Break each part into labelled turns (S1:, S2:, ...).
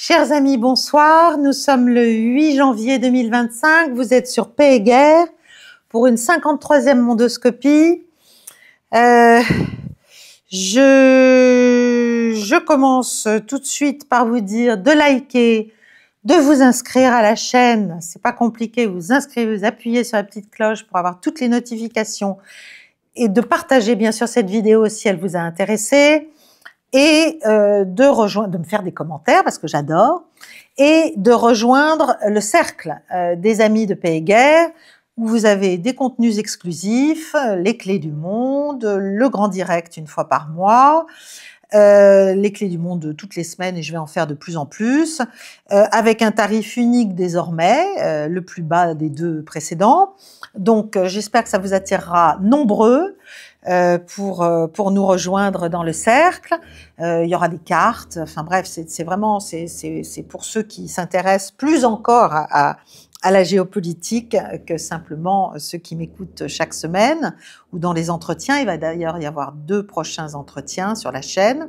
S1: Chers amis, bonsoir. Nous sommes le 8 janvier 2025. Vous êtes sur Paix et Guerre pour une 53e mondoscopie. Je commence tout de suite par vous dire de liker, de vous inscrire à la chaîne. C'est pas compliqué. Vous inscrivez, vous appuyez sur la petite cloche pour avoir toutes les notifications et de partager bien sûr cette vidéo si elle vous a intéressé. Et de me faire des commentaires parce que j'adore, et de rejoindre le cercle des amis de Paix et Guerre où vous avez des contenus exclusifs, les clés du monde, le grand direct une fois par mois, les clés du monde toutes les semaines et je vais en faire de plus en plus, avec un tarif unique désormais, le plus bas des deux précédents. Donc j'espère que ça vous attirera nombreux pour nous rejoindre dans le cercle. Il y aura des cartes, enfin bref, c'est vraiment pour ceux qui s'intéressent plus encore à la géopolitique que simplement ceux qui m'écoutent chaque semaine ou dans les entretiens. Il va d'ailleurs y avoir 2 prochains entretiens sur la chaîne.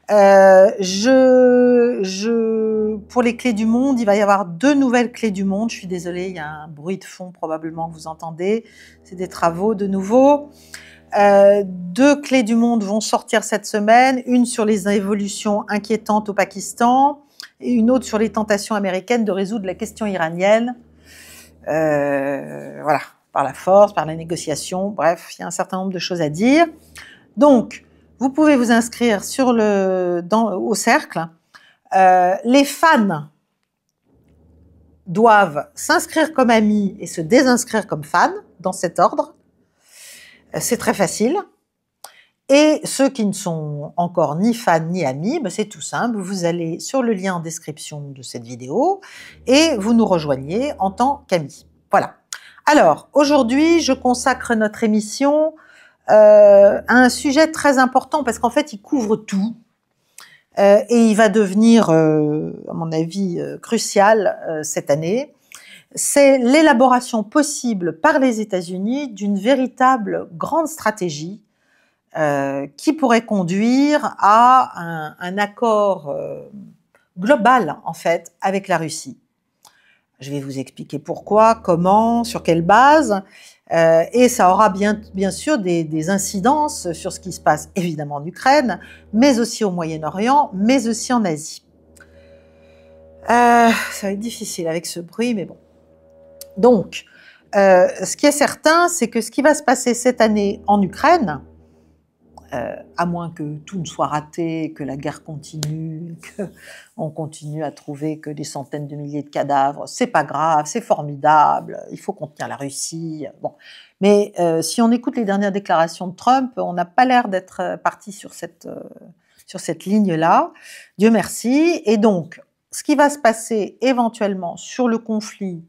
S1: Pour les clés du monde, il va y avoir 2 nouvelles clés du monde. Je suis désolée, il y a un bruit de fond probablement que vous entendez. C'est des travaux de nouveau. 2 clés du monde vont sortir cette semaine, une sur les évolutions inquiétantes au Pakistan et une autre sur les tentations américaines de résoudre la question iranienne, voilà, par la force, par la négociation, bref, il y a un certain nombre de choses à dire. Donc, vous pouvez vous inscrire au cercle. Les fans doivent s'inscrire comme amis et se désinscrire comme fans, dans cet ordre. C'est très facile. Et ceux qui ne sont encore ni fans ni amis, c'est tout simple. Vous allez sur le lien en description de cette vidéo et vous nous rejoignez en tant qu'amis. Voilà. Alors, aujourd'hui, je consacre notre émission à un sujet très important parce qu'en fait, il couvre tout. Et il va devenir, à mon avis, crucial cette année. C'est l'élaboration possible par les États-Unis d'une véritable grande stratégie qui pourrait conduire à un accord global, en fait, avec la Russie. Je vais vous expliquer pourquoi, comment, sur quelle base, et ça aura bien sûr des incidences sur ce qui se passe évidemment en Ukraine, mais aussi au Moyen-Orient, mais aussi en Asie. Ça va être difficile avec ce bruit, mais bon. Donc, ce qui est certain, c'est que ce qui va se passer cette année en Ukraine, à moins que tout ne soit raté, que la guerre continue, qu'on continue à trouver que des centaines de milliers de cadavres, c'est pas grave, c'est formidable, il faut contenir la Russie. Bon. Mais si on écoute les dernières déclarations de Trump, on n'a pas l'air d'être parti sur cette ligne-là, Dieu merci. Et donc, ce qui va se passer éventuellement sur le conflit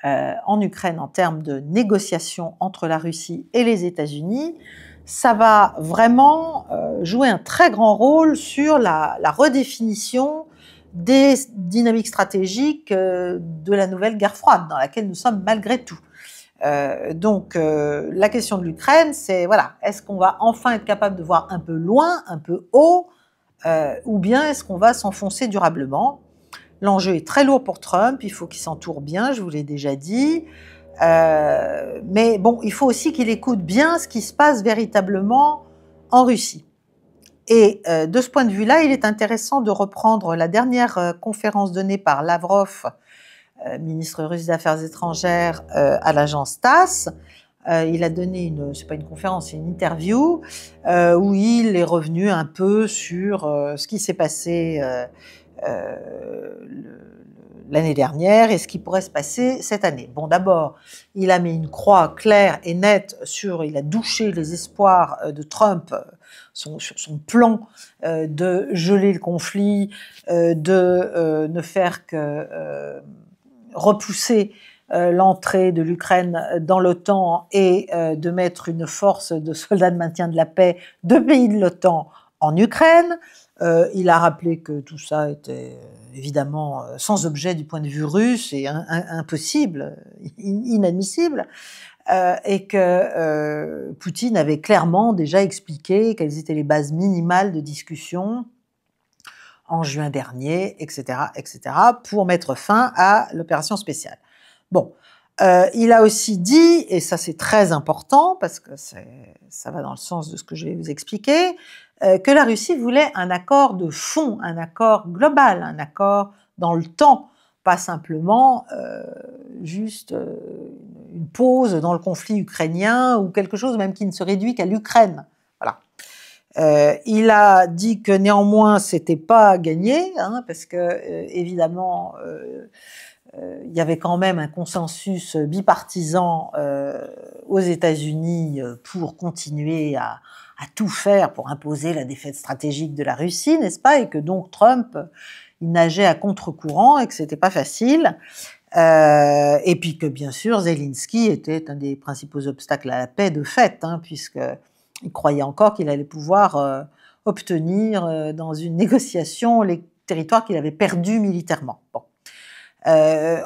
S1: en Ukraine en termes de négociations entre la Russie et les États-Unis, ça va vraiment jouer un très grand rôle sur la redéfinition des dynamiques stratégiques de la nouvelle guerre froide dans laquelle nous sommes malgré tout. Donc la question de l'Ukraine, c'est voilà, est-ce qu'on va enfin être capable de voir un peu loin, un peu haut, ou bien est-ce qu'on va s'enfoncer durablement? L'enjeu est très lourd pour Trump, il faut qu'il s'entoure bien, je vous l'ai déjà dit. Mais bon, il faut aussi qu'il écoute bien ce qui se passe véritablement en Russie. Et de ce point de vue-là, il est intéressant de reprendre la dernière conférence donnée par Lavrov, ministre russe des Affaires étrangères, à l'agence TASS. Il a donné c'est pas une conférence, c'est une interview où il est revenu un peu sur ce qui s'est passé l'année dernière et ce qui pourrait se passer cette année. Bon, d'abord, il a mis une croix claire et nette il a douché les espoirs de Trump sur son plan de geler le conflit, de ne faire que repousser l'entrée de l'Ukraine dans l'OTAN et de mettre une force de soldats de maintien de la paix de pays de l'OTAN en Ukraine. Il a rappelé que tout ça était évidemment sans objet du point de vue russe et impossible, inadmissible, et que Poutine avait clairement déjà expliqué quelles étaient les bases minimales de discussion en juin dernier, etc., pour mettre fin à l'opération spéciale. Bon, il a aussi dit, et ça c'est très important parce que ça va dans le sens de ce que je vais vous expliquer, que la Russie voulait un accord de fond, un accord global, un accord dans le temps, pas simplement juste une pause dans le conflit ukrainien ou quelque chose même qui ne se réduit qu'à l'Ukraine. Voilà. Il a dit que néanmoins c'était pas gagné, hein, parce que évidemment il y avait quand même un consensus bipartisan aux États-Unis pour continuer à tout faire pour imposer la défaite stratégique de la Russie, n'est-ce pas? Et que donc Trump, il nageait à contre-courant et que c'était pas facile. Et puis que bien sûr Zelensky était un des principaux obstacles à la paix de fait, hein, puisqu'il croyait encore qu'il allait pouvoir obtenir dans une négociation les territoires qu'il avait perdus militairement. Bon.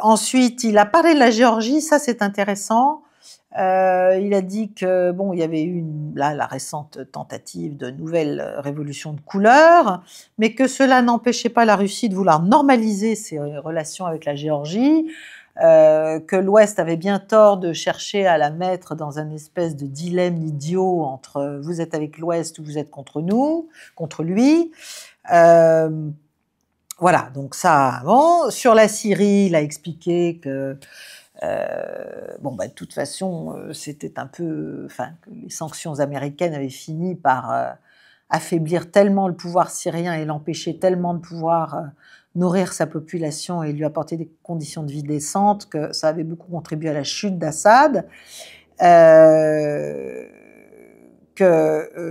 S1: Ensuite, il a parlé de la Géorgie, ça c'est intéressant. Il a dit que bon, il y avait eu la récente tentative de nouvelle révolution de couleur, mais que cela n'empêchait pas la Russie de vouloir normaliser ses relations avec la Géorgie, que l'Ouest avait bien tort de chercher à la mettre dans un espèce de dilemme idiot entre vous êtes avec l'Ouest ou vous êtes contre nous, contre lui. Voilà, donc ça, bon. Sur la Syrie, il a expliqué que, de toute façon, c'était un peu, que les sanctions américaines avaient fini par affaiblir tellement le pouvoir syrien et l'empêcher tellement de pouvoir nourrir sa population et lui apporter des conditions de vie décentes que ça avait beaucoup contribué à la chute d'Assad.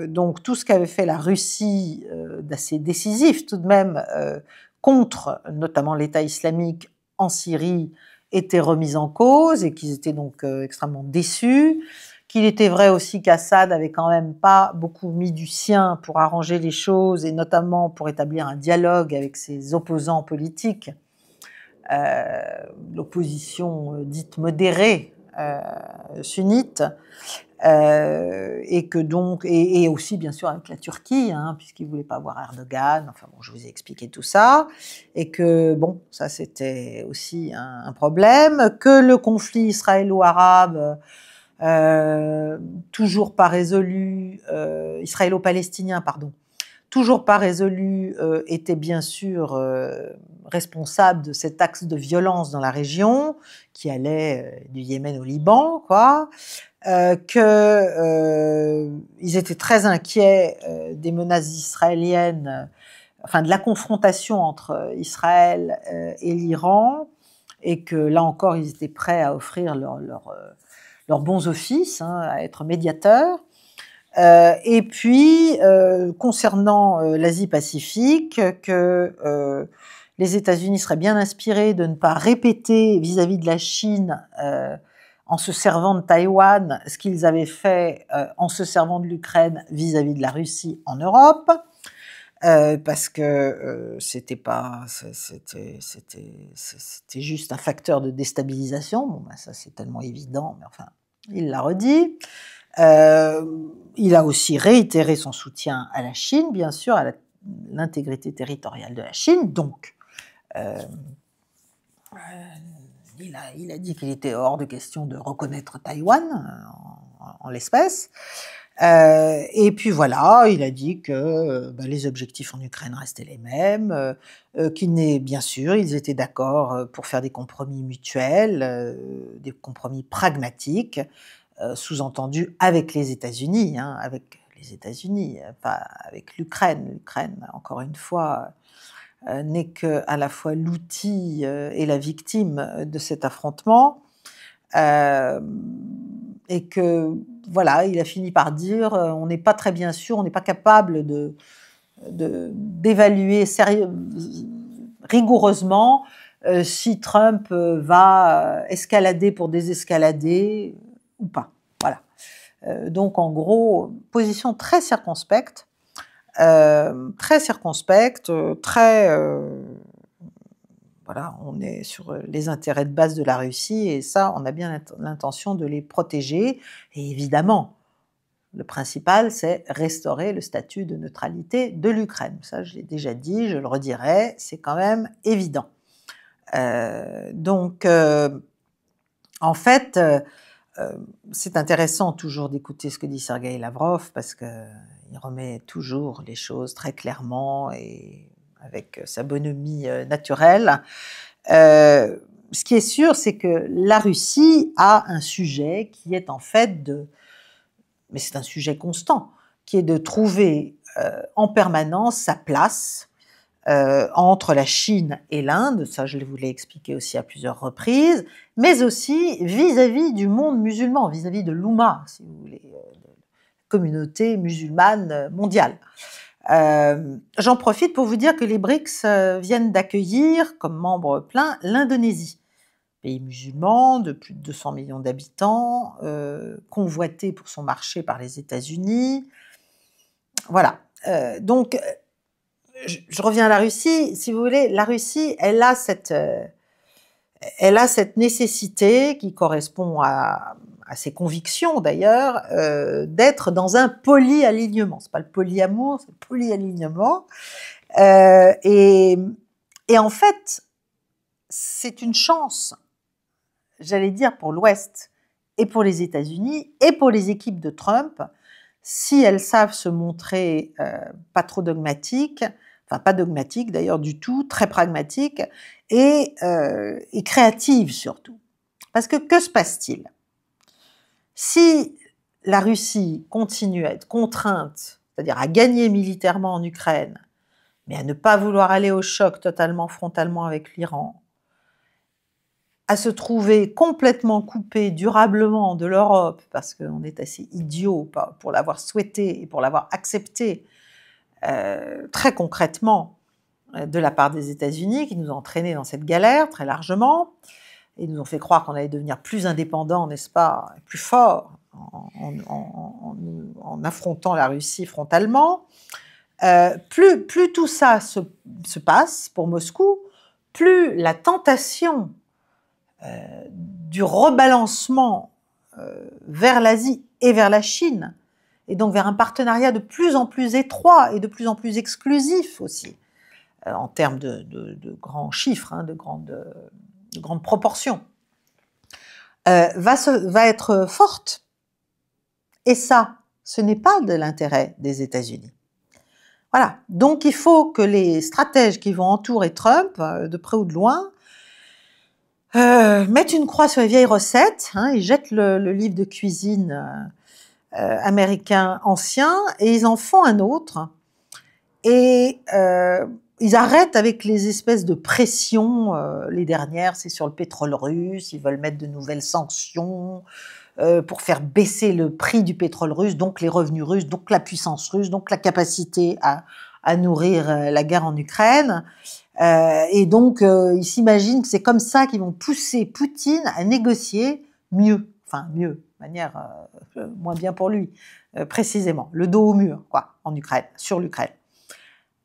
S1: Donc tout ce qu'avait fait la Russie d'assez décisif tout de même contre notamment l'État islamique en Syrie était remis en cause et qu'ils étaient donc extrêmement déçus, qu'il était vrai aussi qu'Assad avait quand même pas beaucoup mis du sien pour arranger les choses et notamment pour établir un dialogue avec ses opposants politiques, l'opposition dite modérée sunnite, et que donc et aussi bien sûr avec la Turquie, hein, puisqu'il voulait pas voir Erdogan. Enfin bon, je vous ai expliqué tout ça, et que bon, ça c'était aussi un problème, que le conflit israélo-arabe toujours pas résolu, israélo-palestinien pardon, toujours pas résolu, était bien sûr responsable de cet axe de violence dans la région qui allait du Yémen au Liban, quoi. Ils étaient très inquiets des menaces israéliennes, de la confrontation entre Israël et l'Iran, et que là encore, ils étaient prêts à offrir leurs bons offices, hein, à être médiateurs. Et puis, concernant l'Asie-Pacifique, que les États-Unis seraient bien inspirés de ne pas répéter vis-à-vis de la Chine, en se servant de Taïwan, ce qu'ils avaient fait en se servant de l'Ukraine vis-à-vis de la Russie en Europe, parce que c'était juste un facteur de déstabilisation. Bon, ça c'est tellement évident, mais enfin, il l'a redit. Il a aussi réitéré son soutien à la Chine, bien sûr, à l'intégrité territoriale de la Chine. Donc, il a dit qu'il était hors de question de reconnaître Taïwan en l'espèce. Et puis voilà, il a dit que les objectifs en Ukraine restaient les mêmes, bien sûr, ils étaient d'accord pour faire des compromis mutuels, des compromis pragmatiques, sous-entendu avec les États-Unis, hein, avec les États-Unis, pas avec l'Ukraine. L'Ukraine, encore une fois, n'est qu'à la fois l'outil et la victime de cet affrontement. Et que, voilà, il a fini par dire on n'est pas très bien sûr, on n'est pas capable d'évaluer rigoureusement si Trump va escalader pour désescalader ou pas. Voilà. Donc, en gros, position très circonspecte, voilà, on est sur les intérêts de base de la Russie et ça, on a bien l'intention de les protéger. Et évidemment, Le principal, c'est restaurer le statut de neutralité de l'Ukraine. Ça, je l'ai déjà dit, je le redirai, c'est quand même évident. Donc, en fait, c'est intéressant toujours d'écouter ce que dit Sergueï Lavrov parce qu'il remet toujours les choses très clairement et avec sa bonhomie naturelle. Ce qui est sûr, c'est que la Russie a un sujet qui est en fait mais c'est un sujet constant, qui est de trouver en permanence sa place entre la Chine et l'Inde, ça je vous l'ai expliqué aussi à plusieurs reprises, mais aussi vis-à-vis du monde musulman, vis-à-vis de l'Oumma, si vous voulez, de la communauté musulmane mondiale. J'en profite pour vous dire que les BRICS viennent d'accueillir comme membre plein l'Indonésie, pays musulman de plus de 200 millions d'habitants, convoité pour son marché par les États-Unis. Voilà. Donc, je reviens à la Russie. Si vous voulez, la Russie, elle a cette nécessité qui correspond à ses convictions d'ailleurs, d'être dans un polyalignement. C'est pas le polyamour, c'est le polyalignement. Et en fait, c'est une chance, j'allais dire, pour l'Ouest et pour les États-Unis et pour les équipes de Trump, si elles savent se montrer pas trop dogmatiques, enfin pas dogmatiques d'ailleurs du tout, très pragmatiques et créatives surtout. Parce que se passe-t-il? Si la Russie continue à être contrainte, c'est-à-dire à gagner militairement en Ukraine, mais à ne pas vouloir aller au choc totalement frontalement avec l'Iran, à se trouver complètement coupé durablement de l'Europe, parce qu'on est assez idiot pour l'avoir souhaité et pour l'avoir accepté très concrètement de la part des États-Unis, qui nous ont entraînés dans cette galère très largement, et nous ont fait croire qu'on allait devenir plus indépendants, n'est-ce pas, plus forts, en affrontant la Russie frontalement. Plus tout ça se passe pour Moscou, plus la tentation du rebalancement vers l'Asie et vers la Chine, et donc vers un partenariat de plus en plus étroit et de plus en plus exclusif aussi, en termes de grands chiffres, hein, de grandes proportions, va être forte. Et ça, ce n'est pas de l'intérêt des États-Unis. Voilà. Donc il faut que les stratèges qui vont entourer Trump, de près ou de loin, mettent une croix sur les vieilles recettes, hein, ils jettent le livre de cuisine américain ancien et ils en font un autre. Et ils arrêtent avec les espèces de pressions. Les dernières, c'est sur le pétrole russe. Ils veulent mettre de nouvelles sanctions pour faire baisser le prix du pétrole russe, donc les revenus russes, donc la puissance russe, donc la capacité à nourrir la guerre en Ukraine. Et donc, ils s'imaginent que c'est comme ça qu'ils vont pousser Poutine à négocier mieux. Enfin, mieux, de manière moins bien pour lui, précisément. Le dos au mur, quoi, en Ukraine, sur l'Ukraine.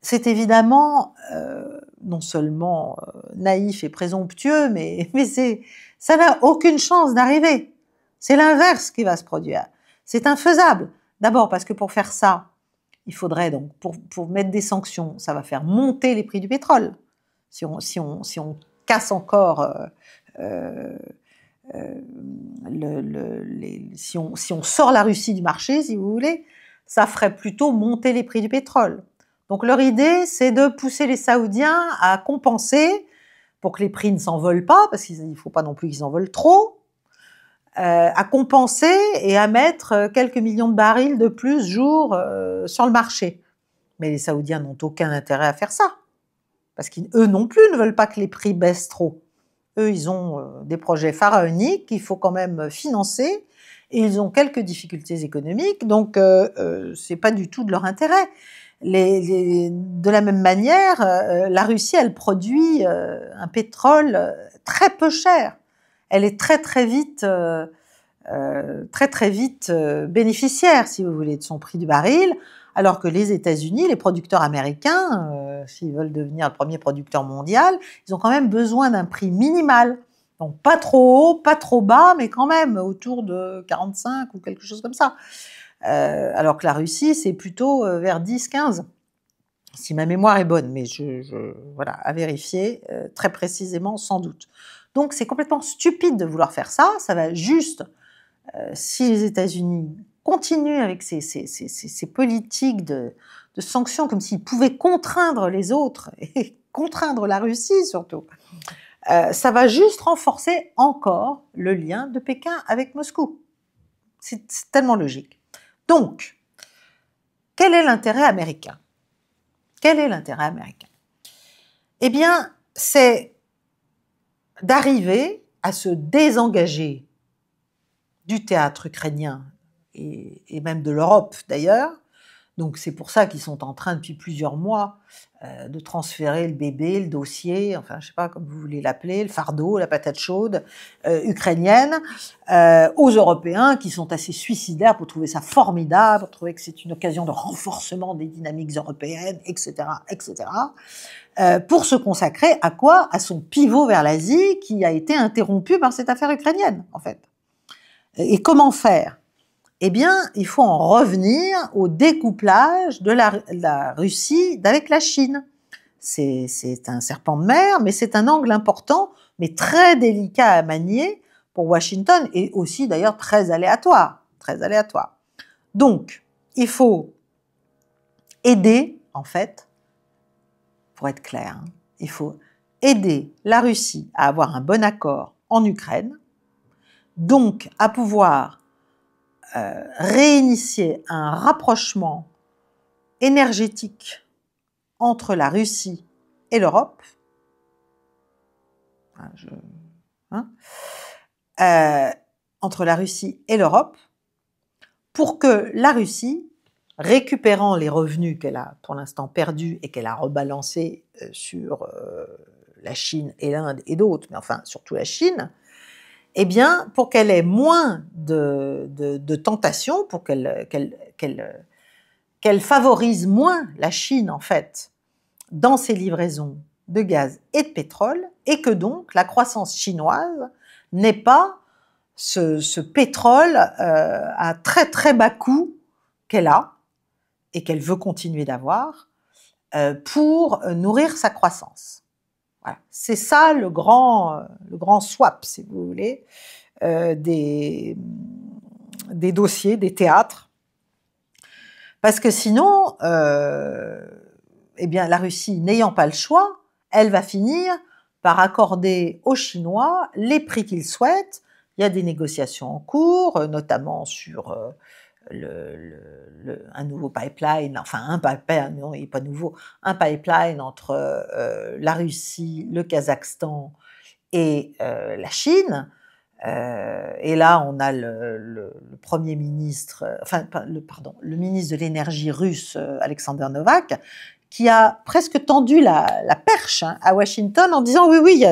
S1: C'est évidemment non seulement naïf et présomptueux, mais ça n'a aucune chance d'arriver. C'est l'inverse qui va se produire. C'est infaisable. D'abord parce que pour faire ça, il faudrait donc, pour mettre des sanctions, ça va faire monter les prix du pétrole. Si on casse encore, si on sort la Russie du marché, si vous voulez, ça ferait plutôt monter les prix du pétrole. Donc leur idée, c'est de pousser les Saoudiens à compenser pour que les prix ne s'envolent pas, parce qu'il ne faut pas non plus qu'ils s'envolent trop, à compenser et à mettre quelques millions de barils de plus jour sur le marché. Mais les Saoudiens n'ont aucun intérêt à faire ça, parce qu'eux non plus ne veulent pas que les prix baissent trop. Eux, ils ont des projets pharaoniques qu'il faut quand même financer, et ils ont quelques difficultés économiques, donc c'est pas du tout de leur intérêt. De la même manière, la Russie, elle produit un pétrole très peu cher. Elle est très vite bénéficiaire, si vous voulez, de son prix du baril, alors que les États-Unis, les producteurs américains, s'ils veulent devenir le premier producteur mondial, ils ont quand même besoin d'un prix minimal. Donc pas trop haut, pas trop bas, mais quand même autour de 45 ou quelque chose comme ça. alors que la Russie, c'est plutôt vers 10-15, si ma mémoire est bonne, mais voilà, à vérifier très précisément, sans doute. Donc c'est complètement stupide de vouloir faire ça, ça va juste, si les États-Unis continuent avec ces politiques de sanctions, comme s'ils pouvaient contraindre les autres, et contraindre la Russie surtout, ça va juste renforcer encore le lien de Pékin avec Moscou. C'est tellement logique. Donc, quel est l'intérêt américain? Quel est l'intérêt américain? Eh bien, c'est d'arriver à se désengager du théâtre ukrainien et même de l'Europe d'ailleurs. Donc c'est pour ça qu'ils sont en train depuis plusieurs mois de transférer le bébé, le dossier, enfin je sais pas comme vous voulez l'appeler, le fardeau, la patate chaude ukrainienne aux Européens qui sont assez suicidaires pour trouver ça formidable, pour trouver que c'est une occasion de renforcement des dynamiques européennes, etc., etc. Pour se consacrer à quoi? À son pivot vers l'Asie qui a été interrompu par cette affaire ukrainienne en fait. Et comment faire? Eh bien, il faut en revenir au découplage de la Russie avec la Chine. C'est un serpent de mer, mais c'est un angle important, mais très délicat à manier pour Washington et aussi d'ailleurs très aléatoire, très aléatoire. Donc, il faut aider, en fait, pour être clair, il faut aider la Russie à avoir un bon accord en Ukraine, donc à pouvoir réinitier un rapprochement énergétique entre la Russie et l'Europe, entre la Russie et l'Europe, pour que la Russie, récupérant les revenus qu'elle a pour l'instant perdus et qu'elle a rebalancés sur la Chine et l'Inde et d'autres, mais enfin surtout la Chine, eh bien, pour qu'elle ait moins de tentations, pour qu'elle favorise moins la Chine, en fait, dans ses livraisons de gaz et de pétrole, et que donc la croissance chinoise n'ait pas ce pétrole à très très bas coût qu'elle a, et qu'elle veut continuer d'avoir, pour nourrir sa croissance. Voilà. C'est ça le grand swap, si vous voulez, des dossiers, des théâtres. Parce que sinon, eh bien, la Russie, n'ayant pas le choix, elle va finir par accorder aux Chinois les prix qu'ils souhaitent. Il y a des négociations en cours, notamment sur un nouveau pipeline, enfin un pipeline, non, il n'est pas nouveau, un pipeline entre la Russie, le Kazakhstan et la Chine. Et là, on a le Premier ministre, le ministre de l'énergie russe, Alexander Novak, qui a presque tendu la perche à Washington en disant oui, il y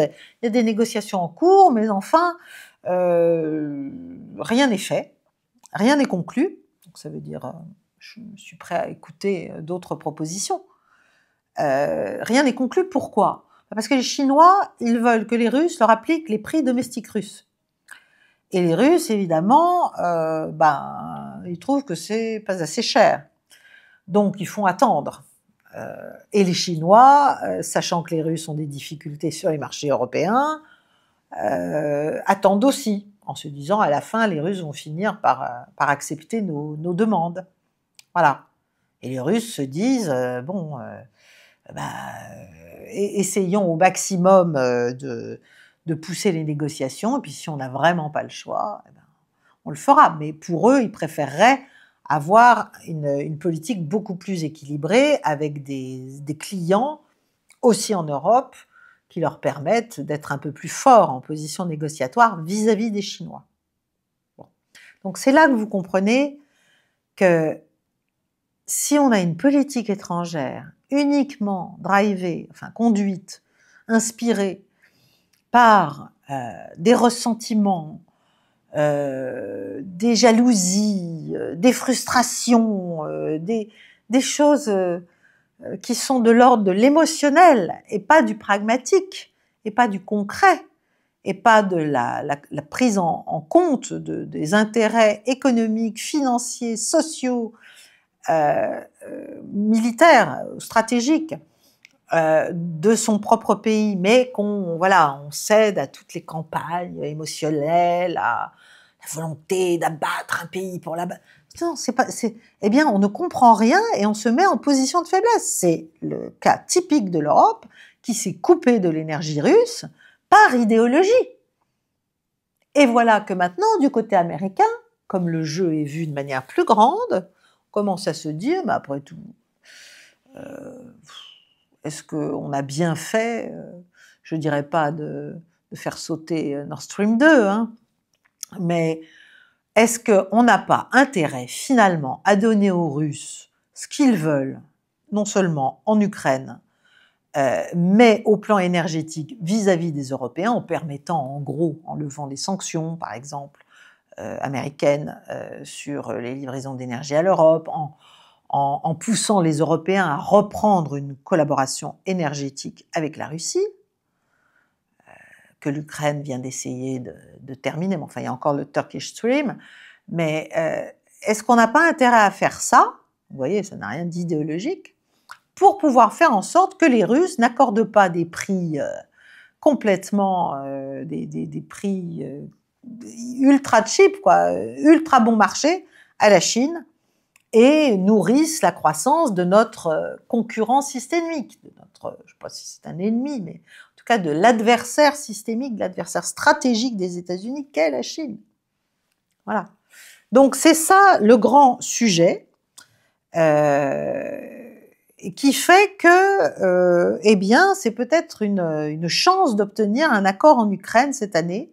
S1: a des négociations en cours, mais enfin, rien n'est fait, rien n'est conclu. Donc ça veut dire, je suis prêt à écouter d'autres propositions. Rien n'est conclu, pourquoi? Parce que les Chinois, ils veulent que les Russes leur appliquent les prix domestiques russes. Et les Russes, évidemment, ils trouvent que c'est pas assez cher. Donc, ils font attendre. Et les Chinois, sachant que les Russes ont des difficultés sur les marchés européens, attendent aussi, en se disant, à la fin, les Russes vont finir par accepter nos demandes. Voilà. Et les Russes se disent, essayons au maximum de pousser les négociations, et puis si on n'a vraiment pas le choix, on le fera. Mais pour eux, ils préféreraient avoir une politique beaucoup plus équilibrée, avec des clients, aussi en Europe, qui leur permettent d'être un peu plus forts en position négociatoire vis-à-vis des Chinois. Bon. Donc c'est là que vous comprenez que si on a une politique étrangère uniquement drivée, conduite, inspirée par des ressentiments, des jalousies, des frustrations, des choses qui sont de l'ordre de l'émotionnel et pas du pragmatique et pas du concret, et pas de la prise en compte des intérêts économiques, financiers, sociaux, militaires, stratégiques de son propre pays, mais on cède à toutes les campagnes émotionnelles, à la volonté d'abattre un pays pour l'abattre. Non, eh bien, on ne comprend rien et on se met en position de faiblesse. C'est le cas typique de l'Europe qui s'est coupée de l'énergie russe par idéologie. Et voilà que maintenant, du côté américain, comme le jeu est vu de manière plus grande, on commence à se dire, mais après tout, est-ce qu'on a bien fait, je ne dirais pas de faire sauter Nord Stream 2, hein, mais est-ce qu'on n'a pas intérêt finalement à donner aux Russes ce qu'ils veulent, non seulement en Ukraine, mais au plan énergétique vis-à-vis des Européens, en permettant en gros, en levant les sanctions par exemple américaines sur les livraisons d'énergie à l'Europe, en poussant les Européens à reprendre une collaboration énergétique avec la Russie, que l'Ukraine vient d'essayer de terminer. Mais enfin, il y a encore le Turkish Stream. Mais est-ce qu'on n'a pas intérêt à faire ça? Vous voyez, ça n'a rien d'idéologique, pour pouvoir faire en sorte que les Russes n'accordent pas des prix complètement, des prix ultra cheap, quoi, ultra bon marché à la Chine, et nourrissent la croissance de notre concurrent systémique, de notre, je ne sais pas si c'est un ennemi, mais en tout cas de l'adversaire systémique, de l'adversaire stratégique des États-Unis, qu'est la Chine. Voilà. Donc c'est ça le grand sujet, qui fait que, eh bien, c'est peut-être une chance d'obtenir un accord en Ukraine cette année.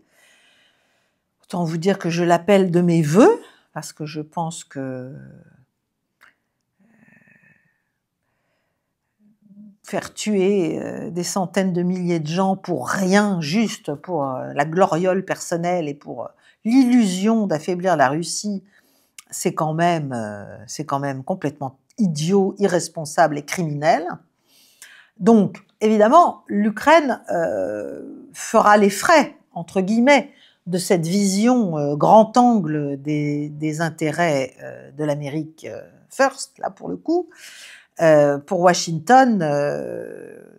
S1: Autant vous dire que je l'appelle de mes vœux, parce que je pense que faire tuer des centaines de milliers de gens pour rien, juste pour la gloriole personnelle et pour l'illusion d'affaiblir la Russie, c'est quand même complètement idiot, irresponsable et criminel. Donc, évidemment, l'Ukraine fera les frais, entre guillemets, de cette vision grand angle des intérêts de l'Amérique first, là pour le coup, pour Washington,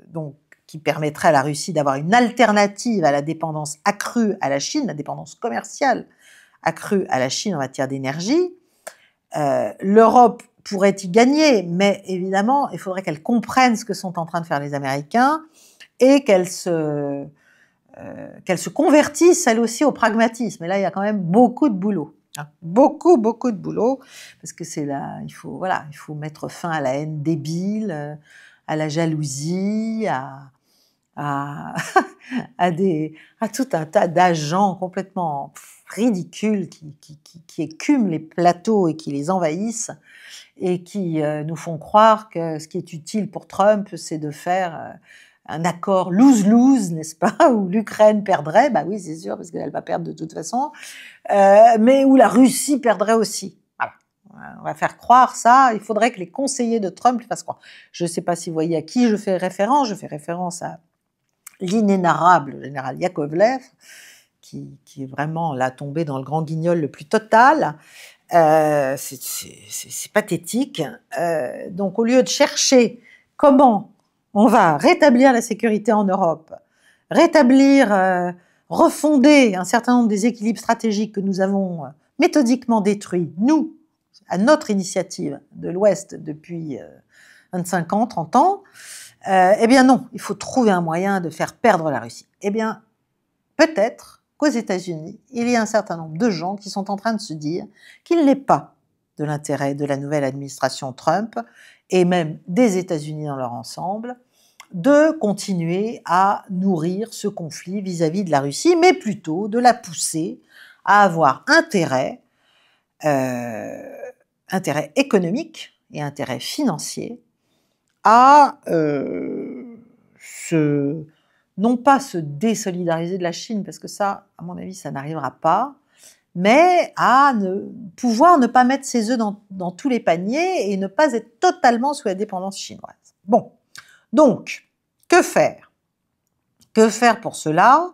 S1: donc, qui permettrait à la Russie d'avoir une alternative à la dépendance accrue à la Chine, la dépendance commerciale accrue à la Chine en matière d'énergie. L'Europe pourrait y gagner, mais évidemment, il faudrait qu'elle comprenne ce que sont en train de faire les Américains et qu'elle se convertisse, elle aussi, au pragmatisme. Et là, il y a quand même beaucoup de boulot. Beaucoup de boulot, parce que il faut mettre fin à la haine débile, à la jalousie, à tout un tas d'agents complètement ridicules qui écument les plateaux et qui les envahissent et qui nous font croire que ce qui est utile pour Trump, c'est de faire un accord lose-lose, n'est-ce pas, où l'Ukraine perdrait, bah oui, c'est sûr, parce qu'elle va perdre de toute façon, mais où la Russie perdrait aussi. Voilà. On va faire croire ça, il faudrait que les conseillers de Trump le fassent croire. Je ne sais pas si vous voyez à qui je fais référence à l'inénarrable général Yakovlev, qui est vraiment là tombé dans le grand guignol le plus total. C'est pathétique. Donc au lieu de chercher comment on va rétablir la sécurité en Europe, refonder un certain nombre des équilibres stratégiques que nous avons méthodiquement détruits, nous, à notre initiative de l'Ouest depuis 25 ans, 30 ans, eh bien non, il faut trouver un moyen de faire perdre la Russie. Eh bien, peut-être qu'aux États-Unis, il y a un certain nombre de gens qui sont en train de se dire qu'il n'est pas de l'intérêt de la nouvelle administration Trump, et même des États-Unis dans leur ensemble, de continuer à nourrir ce conflit vis-à-vis de la Russie, mais plutôt de la pousser à avoir intérêt économique et intérêt financier à non pas se désolidariser de la Chine, parce que ça, à mon avis, ça n'arrivera pas, mais à pouvoir ne pas mettre ses œufs dans tous les paniers et ne pas être totalement sous la dépendance chinoise. Bon, donc, que faire? Que faire pour cela?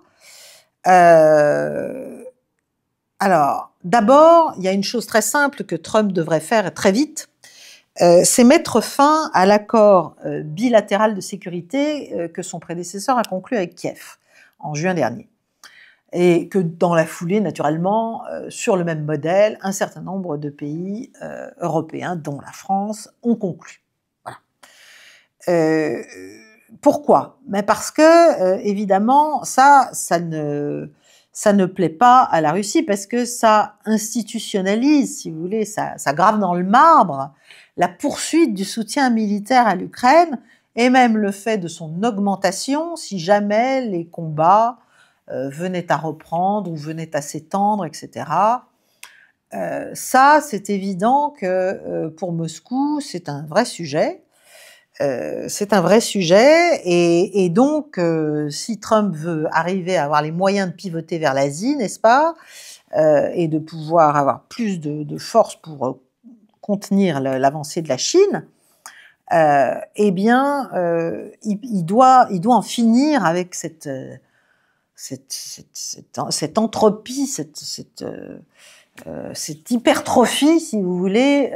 S1: Alors, d'abord, il y a une chose très simple que Trump devrait faire très vite, c'est mettre fin à l'accord bilatéral de sécurité que son prédécesseur a conclu avec Kiev en juin dernier. Et que dans la foulée, naturellement, sur le même modèle, un certain nombre de pays européens, dont la France, ont conclu. Voilà. Pourquoi? Mais parce que, évidemment, ça ne plaît pas à la Russie, parce que ça institutionnalise, si vous voulez, ça grave dans le marbre la poursuite du soutien militaire à l'Ukraine, et même le fait de son augmentation si jamais les combats venaient à reprendre ou venaient à s'étendre, etc. Ça, c'est évident que pour Moscou, c'est un vrai sujet. C'est un vrai sujet, et donc, si Trump veut arriver à avoir les moyens de pivoter vers l'Asie, n'est-ce pas, et de pouvoir avoir plus de force pour contenir l'avancée de la Chine, eh bien, il doit en finir avec cette entropie, cette hypertrophie, si vous voulez,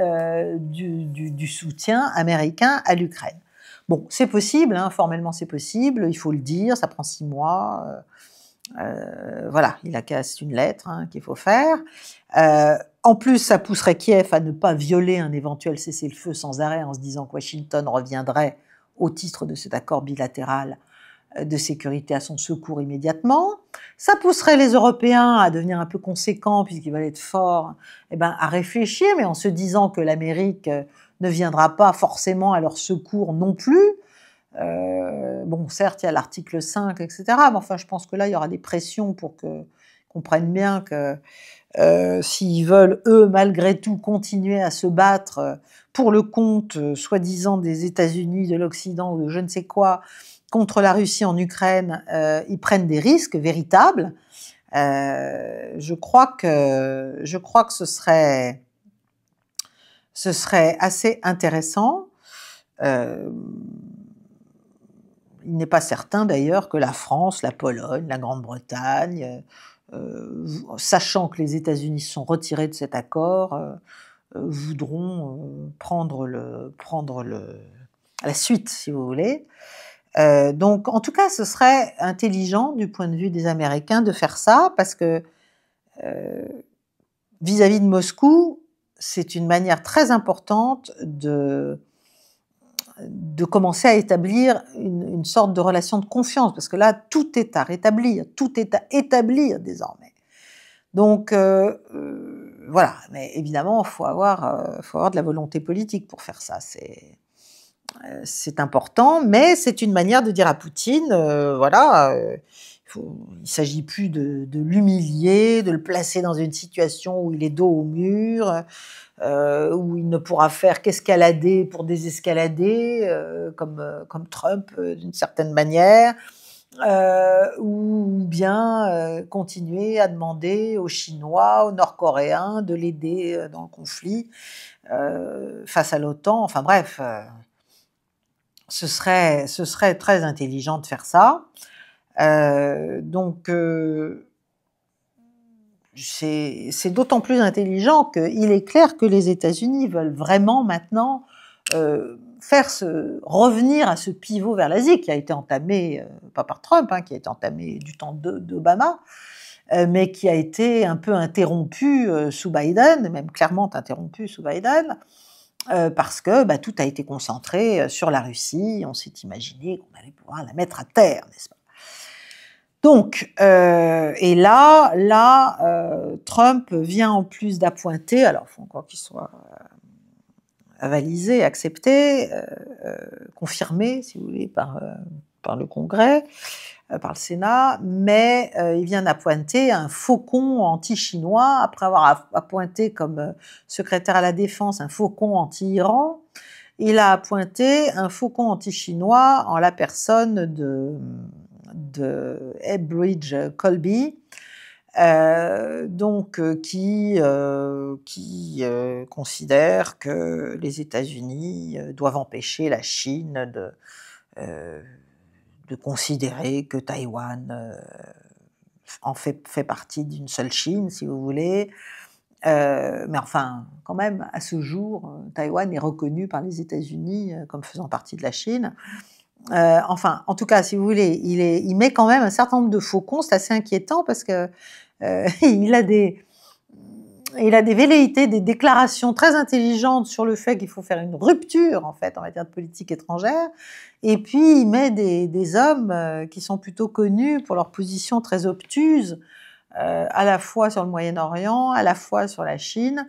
S1: du soutien américain à l'Ukraine. Bon, c'est possible, hein, formellement c'est possible, il faut le dire, ça prend 6 mois. Voilà, il a qu'à, c'est une lettre hein, qu'il faut faire. En plus, ça pousserait Kiev à ne pas violer un éventuel cessez-le-feu sans arrêt en se disant que Washington reviendrait au titre de cet accord bilatéral de sécurité à son secours immédiatement. Ça pousserait les Européens à devenir un peu conséquents, puisqu'ils veulent être forts, à réfléchir, mais en se disant que l'Amérique ne viendra pas forcément à leur secours non plus. Bon, certes, il y a l'article 5, etc., mais enfin, je pense que là, il y aura des pressions pour qu'on comprenne bien que s'ils veulent, eux, malgré tout, continuer à se battre pour le compte, soi-disant, des États-Unis, de l'Occident ou de je ne sais quoi, contre la Russie en Ukraine, ils prennent des risques véritables. Je crois que ce serait assez intéressant. Il n'est pas certain d'ailleurs que la France, la Pologne, la Grande-Bretagne, sachant que les États-Unis se sont retirés de cet accord, voudront prendre la suite, si vous voulez. Donc, en tout cas, ce serait intelligent du point de vue des Américains de faire ça, parce que vis-à-vis de Moscou, c'est une manière très importante de commencer à établir une sorte de relation de confiance, parce que là, tout est à rétablir, tout est à établir désormais. Donc, voilà. Mais évidemment, il faut avoir de la volonté politique pour faire ça. C'est important, mais c'est une manière de dire à Poutine, voilà, il ne s'agit plus de l'humilier, de le placer dans une situation où il est dos au mur, où il ne pourra faire qu'escalader pour désescalader, comme Trump, d'une certaine manière, ou bien continuer à demander aux Chinois, aux Nord-Coréens de l'aider dans le conflit face à l'OTAN. Enfin bref, ce serait très intelligent de faire ça. Donc, c'est d'autant plus intelligent qu'il est clair que les États-Unis veulent vraiment maintenant revenir à ce pivot vers l'Asie qui a été entamé, pas par Trump, hein, qui a été entamé du temps d'Obama, mais qui a été un peu interrompu sous Biden, même clairement interrompu sous Biden, parce que tout a été concentré sur la Russie. On s'est imaginé qu'on allait pouvoir la mettre à terre, n'est-ce pas? Donc, et là, Trump vient en plus d'appointer, alors il faut encore qu'il soit avalisé, accepté, confirmé, si vous voulez, par le Congrès, par le Sénat, mais il vient d'appointer un faucon anti-chinois, après avoir appointé comme secrétaire à la Défense un faucon anti-Iran. Il a appointé un faucon anti-chinois en la personne de Elbridge Colby, qui considère que les États-Unis doivent empêcher la Chine de considérer que Taïwan fait partie d'une seule Chine, si vous voulez. Mais enfin, quand même, à ce jour, Taïwan est reconnu par les États-Unis comme faisant partie de la Chine. Enfin, en tout cas, si vous voulez, il met quand même un certain nombre de faucons. C'est assez inquiétant parce que il a des velléités, des déclarations très intelligentes sur le fait qu'il faut faire une rupture, en fait, en matière de politique étrangère. Et puis, il met des hommes qui sont plutôt connus pour leur position très obtuse, à la fois sur le Moyen-Orient, à la fois sur la Chine.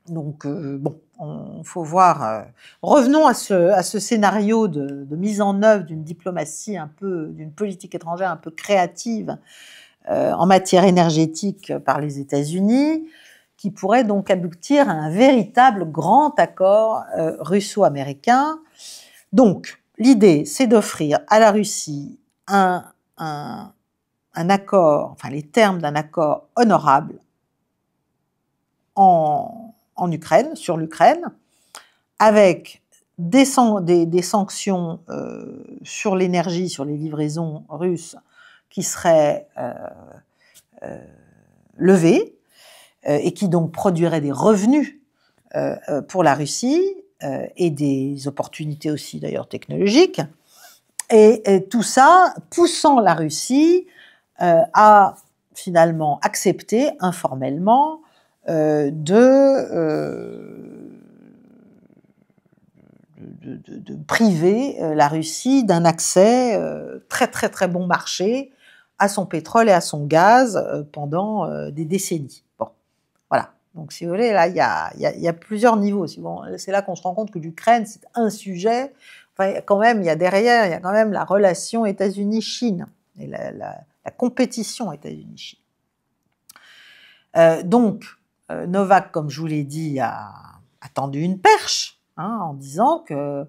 S1: Donc, bon, il faut voir. Revenons à ce scénario de mise en œuvre d'une diplomatie d'une politique étrangère un peu créative en matière énergétique par les États-Unis, qui pourrait donc aboutir à un véritable grand accord russo-américain. Donc, l'idée, c'est d'offrir à la Russie un accord, enfin les termes d'un accord honorable en Ukraine, sur l'Ukraine, avec des sanctions sur l'énergie, sur les livraisons russes qui seraient levées et qui donc produiraient des revenus pour la Russie et des opportunités aussi d'ailleurs technologiques. Et tout ça poussant la Russie à finalement accepter informellement de priver la Russie d'un accès très très très bon marché à son pétrole et à son gaz pendant des décennies. Bon, voilà. Donc si vous voulez, là, il y a plusieurs niveaux. C'est là qu'on se rend compte que l'Ukraine, c'est un sujet. Enfin, quand même, il y a quand même la relation États-Unis-Chine et la compétition États-Unis-Chine. Donc, Novak, comme je vous l'ai dit, a tendu une perche en disant que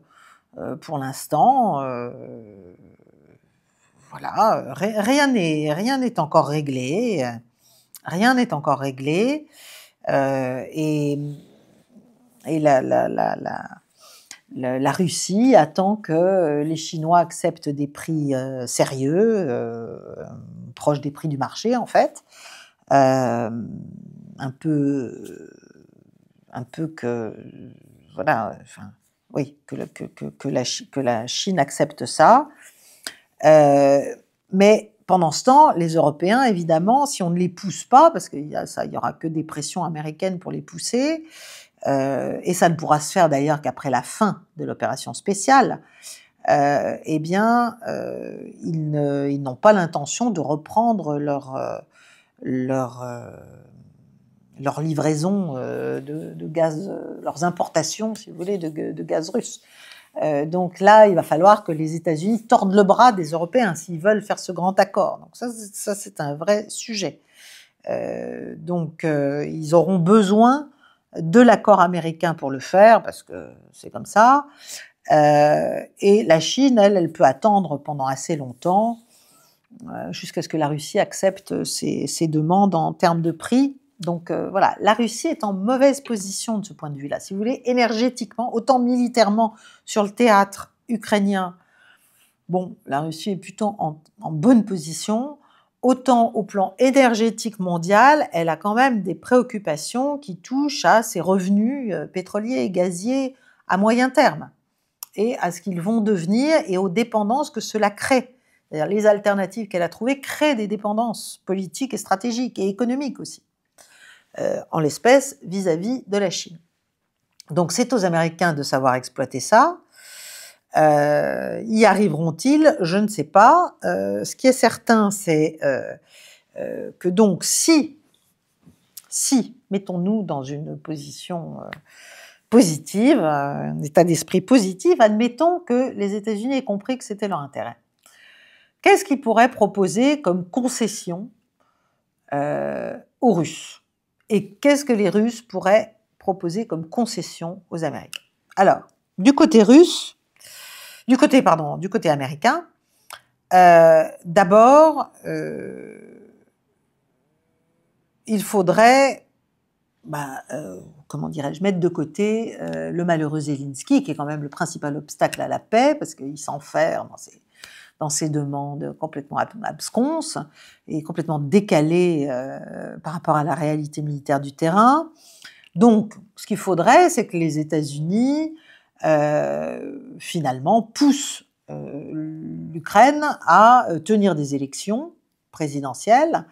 S1: pour l'instant, voilà, rien n'est encore réglé, rien n'est encore réglé, et la Russie attend que les Chinois acceptent des prix sérieux, proches des prix du marché en fait, un peu que voilà, enfin oui, que la Chine accepte ça. Mais pendant ce temps, les Européens, évidemment, si on ne les pousse pas, parce qu'il y aura que des pressions américaines pour les pousser, et ça ne pourra se faire d'ailleurs qu'après la fin de l'opération spéciale, eh bien, ils n'ont pas l'intention de reprendre leur livraison de gaz, leurs importations, si vous voulez, de gaz russe. Donc là, il va falloir que les États-Unis tordent le bras des Européens s'ils veulent faire ce grand accord. Donc ça c'est un vrai sujet. Donc ils auront besoin de l'accord américain pour le faire, parce que c'est comme ça. Et la Chine, elle peut attendre pendant assez longtemps, jusqu'à ce que la Russie accepte ses demandes en termes de prix. Donc voilà, la Russie est en mauvaise position de ce point de vue-là. Si vous voulez, énergétiquement, autant militairement sur le théâtre ukrainien, bon, la Russie est plutôt en bonne position. Autant au plan énergétique mondial, elle a quand même des préoccupations qui touchent à ses revenus pétroliers et gaziers à moyen terme, et à ce qu'ils vont devenir et aux dépendances que cela crée. C'est-à-dire les alternatives qu'elle a trouvées créent des dépendances politiques et stratégiques et économiques aussi, en l'espèce vis-à-vis de la Chine. Donc c'est aux Américains de savoir exploiter ça. Y arriveront-ils? Je ne sais pas. Ce qui est certain, c'est que donc si, mettons-nous dans une position positive, un état d'esprit positif, admettons que les États-Unis aient compris que c'était leur intérêt. Qu'est-ce qu'ils pourraient proposer comme concession aux Russes? Et qu'est-ce que les Russes pourraient proposer comme concession aux Américains? Alors, du côté américain, d'abord, il faudrait, comment dirais-je, mettre de côté le malheureux Zelensky, qui est quand même le principal obstacle à la paix, parce qu'il s'enferme dans ses demandes complètement absconses et complètement décalées par rapport à la réalité militaire du terrain. Donc, ce qu'il faudrait, c'est que les États-Unis, finalement, poussent l'Ukraine à tenir des élections présidentielles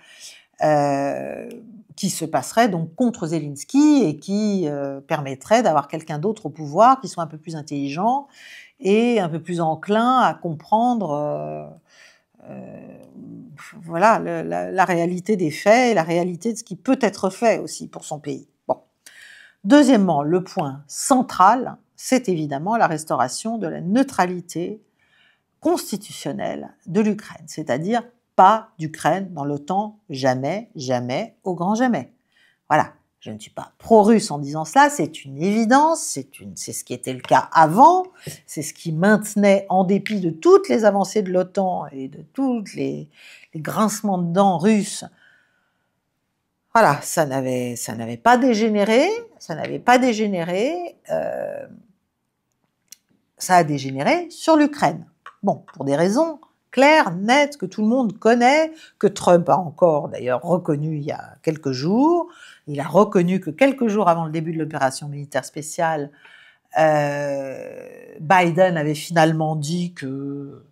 S1: qui se passeraient donc contre Zelensky et qui permettraient d'avoir quelqu'un d'autre au pouvoir qui soit un peu plus intelligent et un peu plus enclin à comprendre voilà, la réalité des faits et la réalité de ce qui peut être fait aussi pour son pays. Bon. Deuxièmement, le point central, c'est évidemment la restauration de la neutralité constitutionnelle de l'Ukraine, c'est-à-dire pas d'Ukraine dans l'OTAN, jamais, jamais, au grand jamais. Voilà, je ne suis pas pro-russe en disant cela, c'est une évidence, c'est ce qui était le cas avant, c'est ce qui maintenait, en dépit de toutes les avancées de l'OTAN et de tous les grincements de dents russes, voilà, ça n'avait pas dégénéré, ça a dégénéré sur l'Ukraine. Bon, pour des raisons claires, nettes, que tout le monde connaît, que Trump a encore d'ailleurs reconnu il y a quelques jours. Il a reconnu que quelques jours avant le début de l'opération militaire spéciale, Biden avait finalement dit que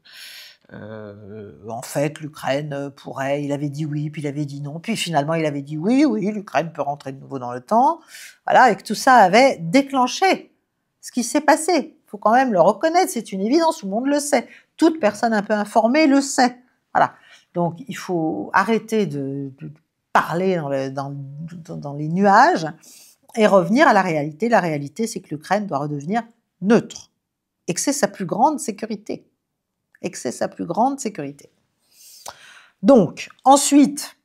S1: en fait, l'Ukraine pourrait, il avait dit oui, puis il avait dit non, puis finalement il avait dit oui, l'Ukraine peut rentrer de nouveau dans l'OTAN, voilà, et que tout ça avait déclenché ce qui s'est passé. Il faut quand même le reconnaître, c'est une évidence, tout le monde le sait. Toute personne un peu informée le sait. Voilà. Donc il faut arrêter de parler dans les nuages et revenir à la réalité. La réalité, c'est que l'Ukraine doit redevenir neutre et que c'est sa plus grande sécurité. Donc, ensuite,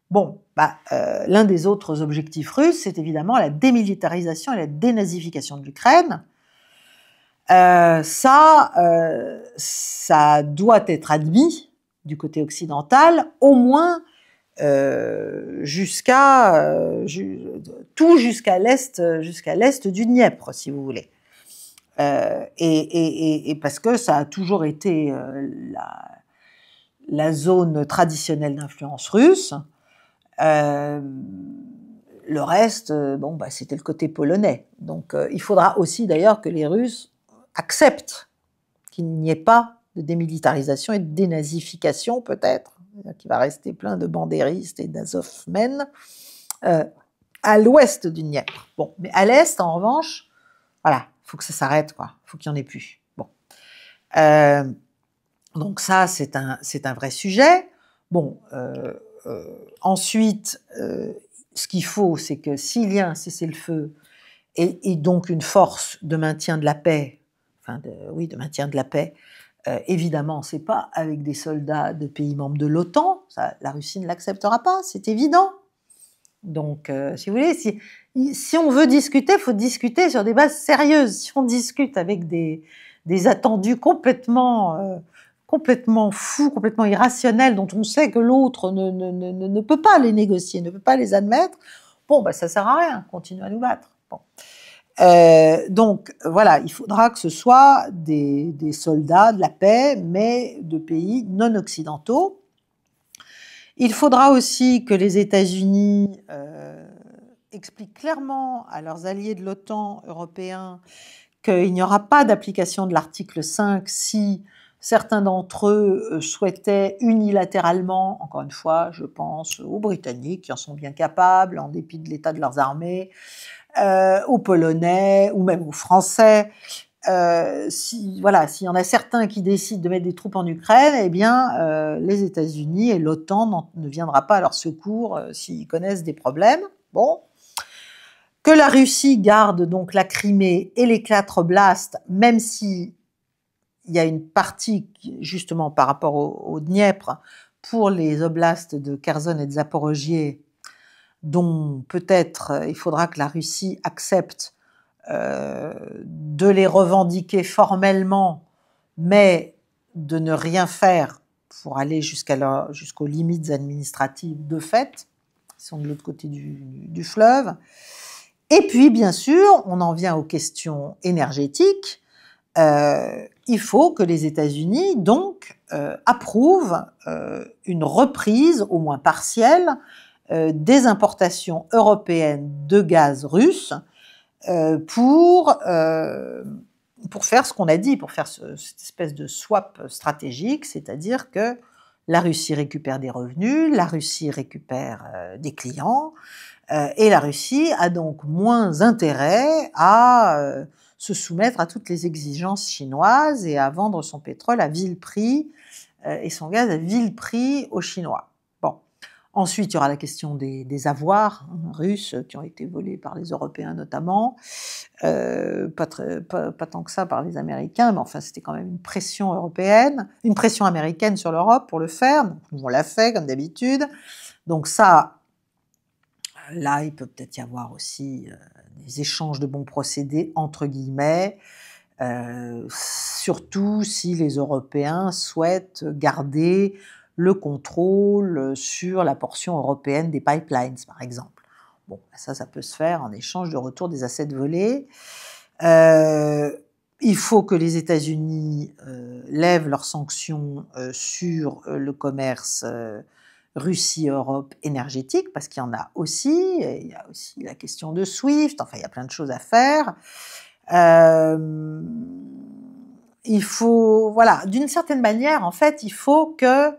S1: bon, l'un des autres objectifs russes, c'est évidemment la démilitarisation et la dénazification de l'Ukraine. Ça doit être admis du côté occidental, au moins jusqu'à l'est du Dniepr, si vous voulez. Et parce que ça a toujours été la zone traditionnelle d'influence russe. Le reste, c'était le côté polonais. Donc, il faudra aussi d'ailleurs que les Russes acceptent qu'il n'y ait pas de démilitarisation et de dénazification, peut-être, qu'il va rester plein de bandéristes et d'Azovmen à l'ouest du Dniepr. Bon, mais à l'est, en revanche, voilà, il faut que ça s'arrête, quoi. Il faut qu'il n'y en ait plus. Bon. Donc ça, c'est un vrai sujet. Bon, ensuite, ce qu'il faut, c'est que s'il y a un cessez-le-feu et donc une force de maintien de la paix, de maintien de la paix, évidemment, c'est pas avec des soldats de pays membres de l'OTAN, ça, la Russie ne l'acceptera pas, c'est évident. Donc, si vous voulez, si on veut discuter, il faut discuter sur des bases sérieuses. Si on discute avec des attendus complètement fous, complètement irrationnels, dont on sait que l'autre ne peut pas les négocier, ne peut pas les admettre, bon, ça sert à rien, continue à nous battre. Bon. Donc, voilà, il faudra que ce soit des soldats de la paix, mais de pays non occidentaux. Il faudra aussi que les États-Unis expliquent clairement à leurs alliés de l'OTAN européens qu'il n'y aura pas d'application de l'article 5 si certains d'entre eux souhaitaient unilatéralement, encore une fois, je pense aux Britanniques qui en sont bien capables, en dépit de l'état de leurs armées, aux Polonais ou même aux Français. S'il y en a certains qui décident de mettre des troupes en Ukraine, eh bien, les États-Unis et l'OTAN ne viendra pas à leur secours s'ils connaissent des problèmes. Bon. Que la Russie garde donc la Crimée et les 4 oblasts, même si il y a une partie, justement, par rapport au Dniepr, pour les oblasts de Kherson et de Zaporojié, dont peut-être il faudra que la Russie accepte de les revendiquer formellement, mais de ne rien faire pour aller jusqu'aux limites administratives de fait, qui sont de l'autre côté du fleuve. Et puis, bien sûr, on en vient aux questions énergétiques. il faut que les États-Unis, donc, approuvent une reprise, au moins partielle, des importations européennes de gaz russe pour faire ce qu'on a dit, pour faire cette espèce de swap stratégique, c'est-à-dire que la Russie récupère des revenus, la Russie récupère des clients, et la Russie a donc moins intérêt à se soumettre à toutes les exigences chinoises et à vendre son pétrole à vil prix et son gaz à vil prix aux Chinois. Bon. Ensuite, il y aura la question des avoirs russes qui ont été volés par les Européens notamment, pas tant que ça par les Américains, mais enfin c'était quand même une pression européenne, une pression américaine sur l'Europe pour le faire. Donc, on l'a fait comme d'habitude. Donc ça, là, il peut peut-être y avoir aussi des échanges de bons procédés entre guillemets. Surtout si les Européens souhaitent garder le contrôle sur la portion européenne des pipelines, par exemple. Bon, ça peut se faire en échange de retour des assets volés. Il faut que les États-Unis lèvent leurs sanctions sur le commerce Russie-Europe énergétique, parce qu'il y en a aussi. Il y a aussi la question de SWIFT, enfin, il y a plein de choses à faire. Il faut, voilà, d'une certaine manière, en fait, il faut que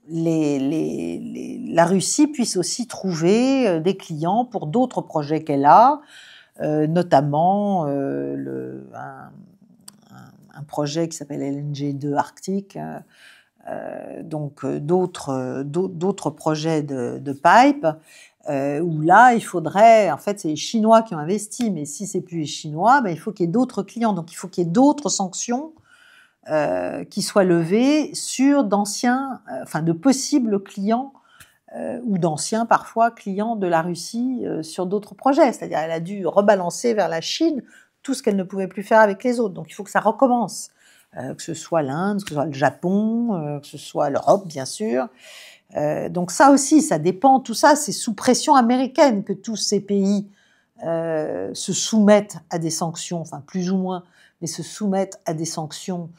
S1: la Russie puisse aussi trouver des clients pour d'autres projets qu'elle a, notamment un projet qui s'appelle LNG2 Arctique, donc d'autres projets de pipe, où là, il faudrait, en fait, c'est les Chinois qui ont investi, mais si c'est plus les Chinois, ben, il faut qu'il y ait d'autres clients, donc il faut qu'il y ait d'autres sanctions qui soient levées sur de possibles clients ou d'anciens parfois clients de la Russie sur d'autres projets. C'est-à-dire elle a dû rebalancer vers la Chine tout ce qu'elle ne pouvait plus faire avec les autres. Donc il faut que ça recommence, que ce soit l'Inde, que ce soit le Japon, que ce soit l'Europe bien sûr. Donc ça aussi, ça dépend, tout ça c'est sous pression américaine que tous ces pays se soumettent à des sanctions, enfin plus ou moins, mais se soumettent à des sanctions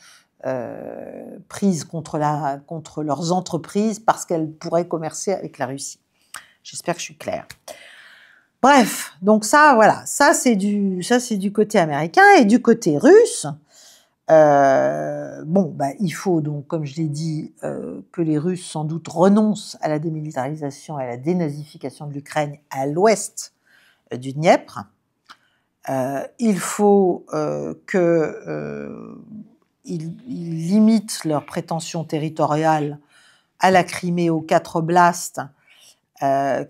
S1: prises contre leurs entreprises parce qu'elles pourraient commercer avec la Russie. J'espère que je suis claire. Bref, donc ça, voilà, ça c'est du côté américain et du côté russe. Il faut donc, comme je l'ai dit, que les Russes sans doute renoncent à la démilitarisation et à la dénazification de l'Ukraine à l'ouest du Dniepr. Il faut qu'ils limitent leurs prétentions territoriales à la Crimée, aux 4 oblasts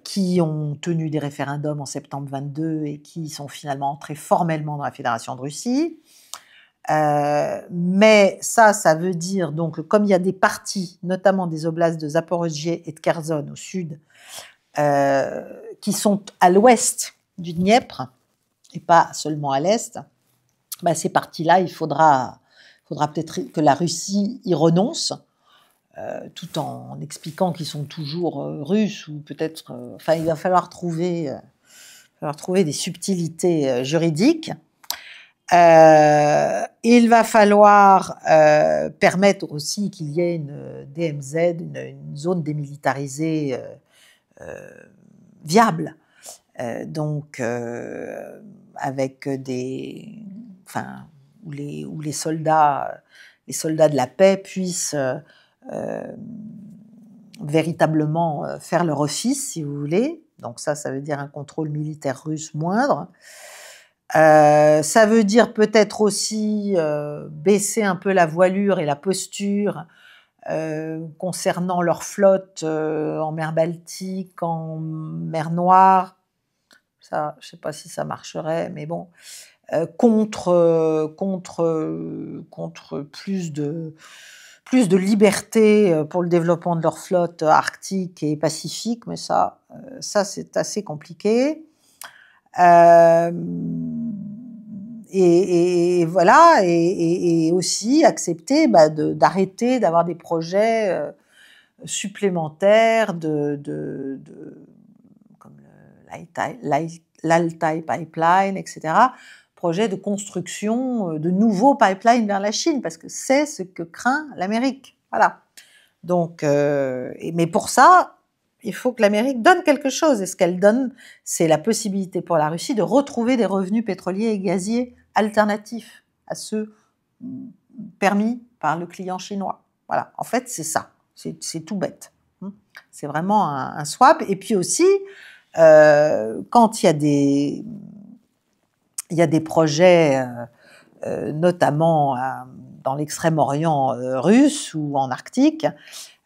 S1: qui ont tenu des référendums en septembre 22 et qui sont finalement entrés formellement dans la Fédération de Russie. Mais ça veut dire donc, comme il y a des parties, notamment des oblasts de Zaporozhye et de Kherson au sud, qui sont à l'ouest du Dniepr et pas seulement à l'est, ces parties-là, il faudra peut-être que la Russie y renonce, tout en expliquant qu'ils sont toujours russes ou peut-être. Il va falloir trouver des subtilités juridiques. Il va falloir permettre aussi qu'il y ait une DMZ, une zone démilitarisée viable, avec où les soldats de la paix puissent véritablement faire leur office, si vous voulez. Donc ça veut dire un contrôle militaire russe moindre. Ça veut dire peut-être aussi baisser un peu la voilure et la posture concernant leur flotte en mer Baltique, en mer Noire. Ça, je ne sais pas si ça marcherait, mais bon, contre plus de liberté pour le développement de leur flotte arctique et pacifique, mais ça c'est assez compliqué. Et voilà, et aussi accepter d'arrêter d'avoir des projets supplémentaires comme l'Altai Pipeline, etc., projet de construction de nouveaux pipelines vers la Chine, parce que c'est ce que craint l'Amérique. Voilà. Donc, mais pour ça, il faut que l'Amérique donne quelque chose. Et ce qu'elle donne, c'est la possibilité pour la Russie de retrouver des revenus pétroliers et gaziers alternatifs à ceux permis par le client chinois. Voilà, en fait, c'est ça. C'est tout bête. C'est vraiment un swap. Et puis aussi, quand il y a des projets, notamment dans l'extrême-orient russe ou en Arctique,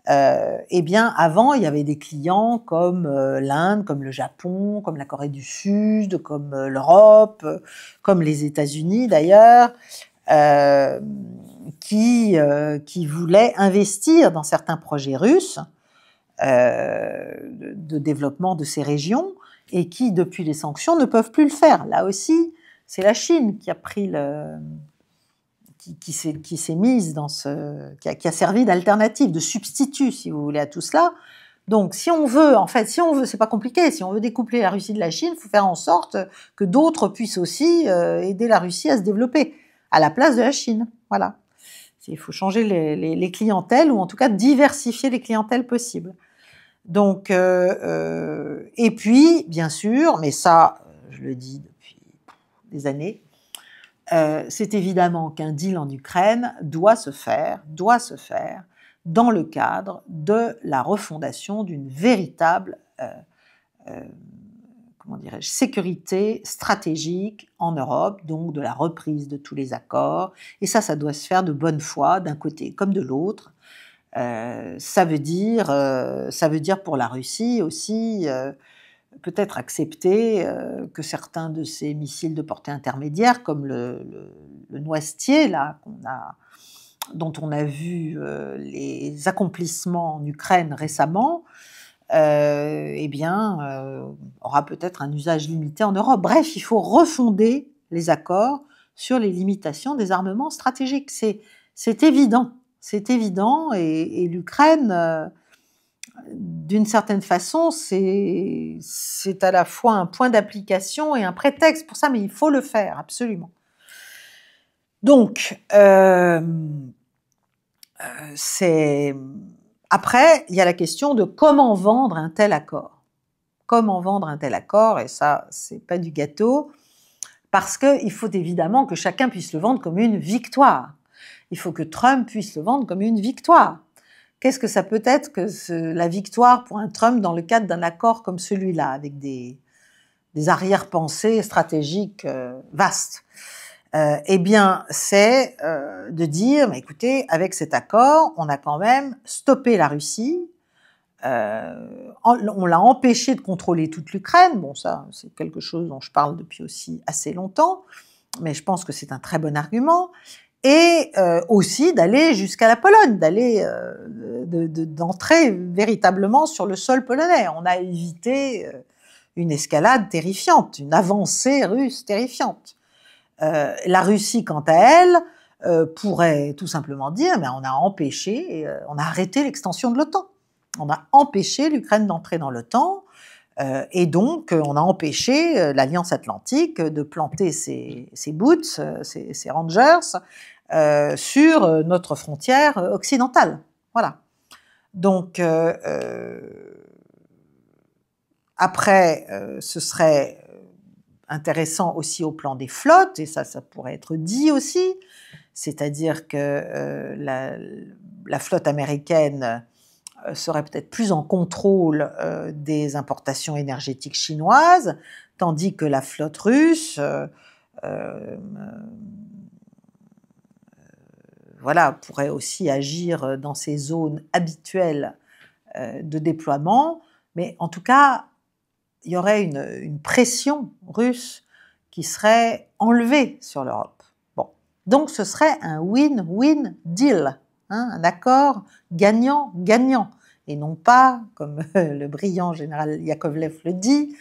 S1: eh bien, avant, il y avait des clients comme l'Inde, comme le Japon, comme la Corée du Sud, comme l'Europe, comme les États-Unis d'ailleurs, qui voulaient investir dans certains projets russes de développement de ces régions et qui, depuis les sanctions, ne peuvent plus le faire. Là aussi, c'est la Chine qui a pris qui s'est mise dans qui a servi d'alternative, de substitut, si vous voulez, à tout cela. Donc, si on veut, c'est pas compliqué, si on veut découpler la Russie de la Chine, il faut faire en sorte que d'autres puissent aussi aider la Russie à se développer à la place de la Chine. Voilà. Il faut changer les clientèles, ou en tout cas diversifier les clientèles possibles. Donc, et puis, bien sûr, mais ça, je le dis depuis des années, c'est évidemment qu'un deal en Ukraine doit se faire dans le cadre de la refondation d'une véritable sécurité stratégique en Europe, donc de la reprise de tous les accords. Et ça doit se faire de bonne foi, d'un côté comme de l'autre. Ça veut dire pour la Russie aussi peut-être accepter que certains de ces missiles de portée intermédiaire, comme le Noisetier, là, dont on a vu les accomplissements en Ukraine récemment, aura peut-être un usage limité en Europe. Bref, il faut refonder les accords sur les limitations des armements stratégiques. C'est évident. C'est évident, et l'Ukraine, d'une certaine façon, c'est à la fois un point d'application et un prétexte pour ça, mais il faut le faire, absolument. Donc, après, il y a la question de comment vendre un tel accord. Comment vendre un tel accord, et ça, c'est pas du gâteau, parce qu'il faut évidemment que chacun puisse le vendre comme une victoire. Il faut que Trump puisse le vendre comme une victoire. Qu'est-ce que ça peut être que la victoire pour un Trump dans le cadre d'un accord comme celui-là, avec des arrière-pensées stratégiques vastes? Eh bien, c'est de dire, mais écoutez, avec cet accord, on a quand même stoppé la Russie, on l'a empêché de contrôler toute l'Ukraine. Bon, ça, c'est quelque chose dont je parle depuis aussi assez longtemps, mais je pense que c'est un très bon argument. Et aussi d'aller jusqu'à la Pologne, d'entrer véritablement sur le sol polonais. On a évité une escalade terrifiante, une avancée russe terrifiante. La Russie, quant à elle, pourrait tout simplement dire, mais on a empêché, on a arrêté l'extension de l'OTAN. On a empêché l'Ukraine d'entrer dans l'OTAN, et donc on a empêché l'Alliance Atlantique de planter ses boots, ses rangers, sur notre frontière occidentale. Voilà. Donc, après, ce serait intéressant aussi au plan des flottes, et ça pourrait être dit aussi, c'est-à-dire que la flotte américaine serait peut-être plus en contrôle des importations énergétiques chinoises, tandis que la flotte russe pourrait aussi agir dans ses zones habituelles de déploiement, mais en tout cas, il y aurait une pression russe qui serait enlevée sur l'Europe. Bon, donc ce serait un win-win deal, un accord gagnant-gagnant, et non pas, comme le brillant général Yakovlev le dit,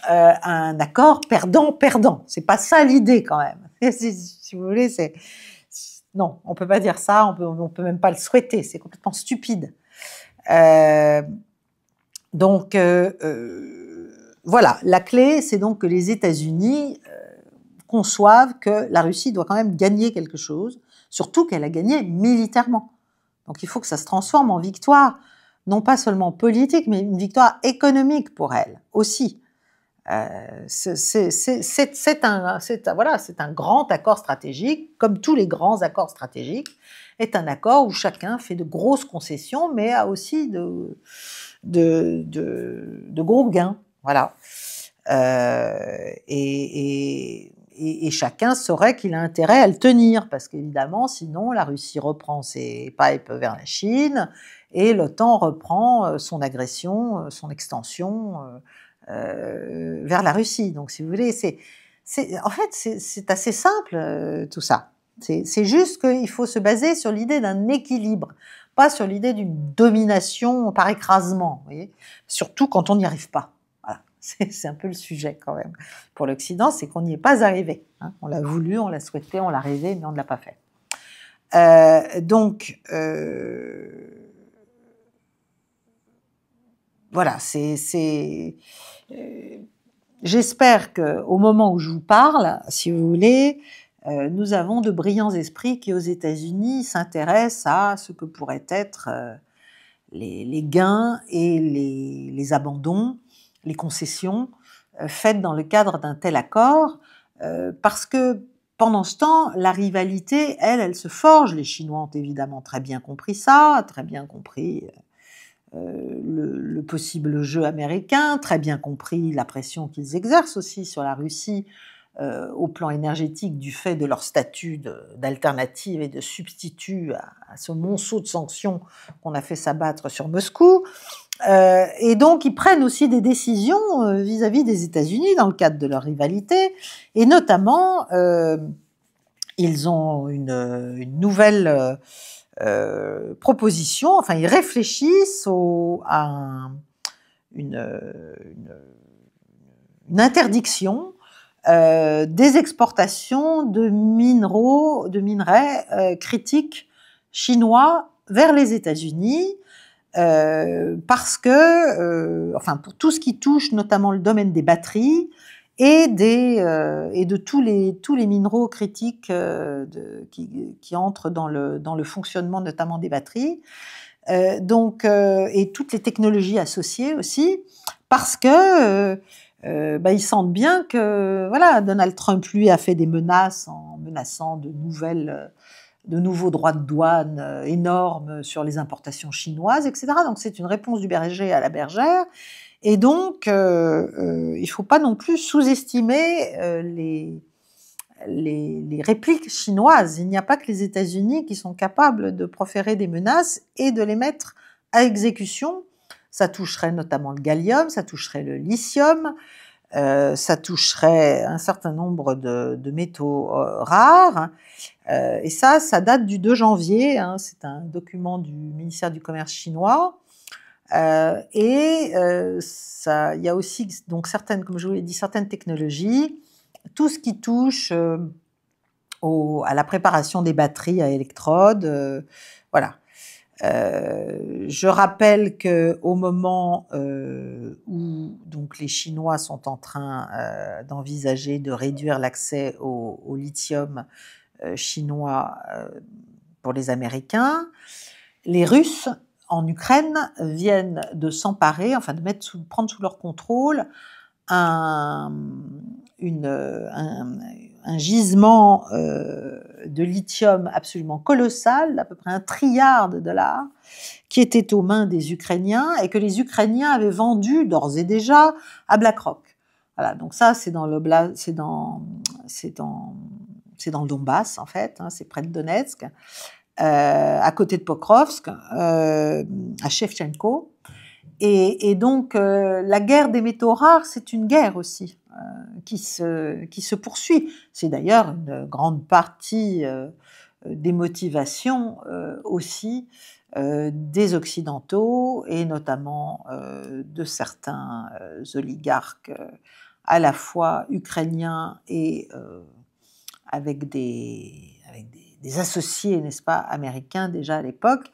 S1: un accord perdant-perdant. C'est pas ça l'idée quand même. Si vous voulez, non, on peut pas dire ça, on peut même pas le souhaiter, c'est complètement stupide. Voilà, la clé, c'est donc que les États-Unis conçoivent que la Russie doit quand même gagner quelque chose, surtout qu'elle a gagné militairement. Donc il faut que ça se transforme en victoire, non pas seulement politique, mais une victoire économique pour elle aussi. C'est un grand accord stratégique, comme tous les grands accords stratégiques, est un accord où chacun fait de grosses concessions, mais a aussi de gros gains. Voilà. Et chacun saurait qu'il a intérêt à le tenir, parce qu'évidemment, sinon, la Russie reprend ses pipes vers la Chine, et l'OTAN reprend son agression, son extension vers la Russie. Donc, si vous voulez, en fait, c'est assez simple, tout ça. C'est juste qu'il faut se baser sur l'idée d'un équilibre, pas sur l'idée d'une domination par écrasement, vous voyez, surtout quand on n'y arrive pas. Voilà. C'est un peu le sujet quand même. Pour l'Occident, c'est qu'on n'y est pas arrivé. Hein. On l'a voulu, on l'a souhaité, on l'a rêvé, mais on ne l'a pas fait. Voilà, j'espère qu'au moment où je vous parle, si vous voulez, nous avons de brillants esprits qui, aux États-Unis, s'intéressent à ce que pourraient être les gains et les abandons, les concessions faites dans le cadre d'un tel accord, parce que pendant ce temps, la rivalité, elle se forge. Les Chinois ont évidemment très bien compris ça, très bien compris le possible jeu américain, très bien compris la pression qu'ils exercent aussi sur la Russie au plan énergétique du fait de leur statut d'alternative et de substitut à ce monceau de sanctions qu'on a fait s'abattre sur Moscou. Et donc, ils prennent aussi des décisions vis-à-vis des États-Unis dans le cadre de leur rivalité, et notamment, ils ont une nouvelle proposition, enfin, ils réfléchissent à une interdiction des exportations de minerais critiques chinois vers les États-Unis, parce que, enfin, pour tout ce qui touche notamment le domaine des batteries et de tous les minéraux critiques qui entrent dans le fonctionnement notamment des batteries, et toutes les technologies associées aussi, parce que ils sentent bien que voilà, Donald Trump lui a fait des menaces en menaçant de nouveaux droits de douane énormes sur les importations chinoises, etc. Donc c'est une réponse du berger à la bergère. Et donc, il ne faut pas non plus sous-estimer les répliques chinoises. Il n'y a pas que les États-Unis qui sont capables de proférer des menaces et de les mettre à exécution. Ça toucherait notamment le gallium, ça toucherait le lithium, ça toucherait un certain nombre de métaux rares. Et ça date du 2 janvier, hein, c'est un document du ministère du Commerce chinois. Il y a aussi donc certaines, comme je vous l'ai dit, certaines technologies, tout ce qui touche à la préparation des batteries à électrodes, voilà. Je rappelle qu'au moment où donc les Chinois sont en train d'envisager de réduire l'accès au lithium chinois pour les Américains, les Russes en Ukraine viennent de s'emparer, enfin de prendre sous leur contrôle un gisement de lithium absolument colossal, d'à peu près $1 trilliard, qui était aux mains des Ukrainiens et que les Ukrainiens avaient vendu d'ores et déjà à BlackRock. Voilà, donc ça c'est dans le Donbass en fait, hein, c'est près de Donetsk, à côté de Pokrovsk, à Shevchenko. Et donc, la guerre des métaux rares, c'est une guerre aussi qui se poursuit. C'est d'ailleurs une grande partie des motivations aussi des Occidentaux et notamment de certains oligarques à la fois ukrainiens et avec des associés, n'est-ce pas, américains déjà à l'époque,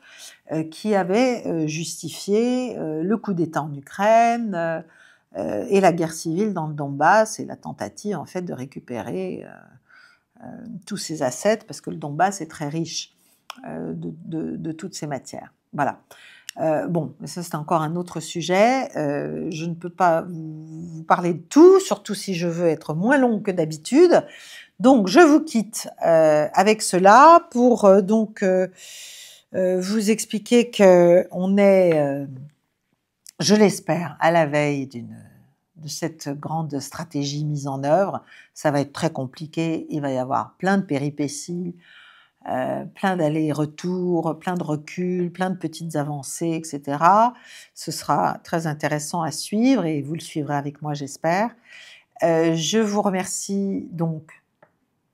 S1: qui avaient justifié le coup d'État en Ukraine, et la guerre civile dans le Donbass et la tentative en fait de récupérer tous ces assets, parce que le Donbass est très riche de toutes ces matières. Voilà. Bon, ça c'est encore un autre sujet. Je ne peux pas vous parler de tout, surtout si je veux être moins longue que d'habitude. Donc, je vous quitte avec cela pour vous expliquer qu'on est, je l'espère, à la veille de cette grande stratégie mise en œuvre. Ça va être très compliqué, il va y avoir plein de péripéties, plein d'allers-retours, plein de reculs, plein de petites avancées, etc. Ce sera très intéressant à suivre et vous le suivrez avec moi, j'espère. Je vous remercie donc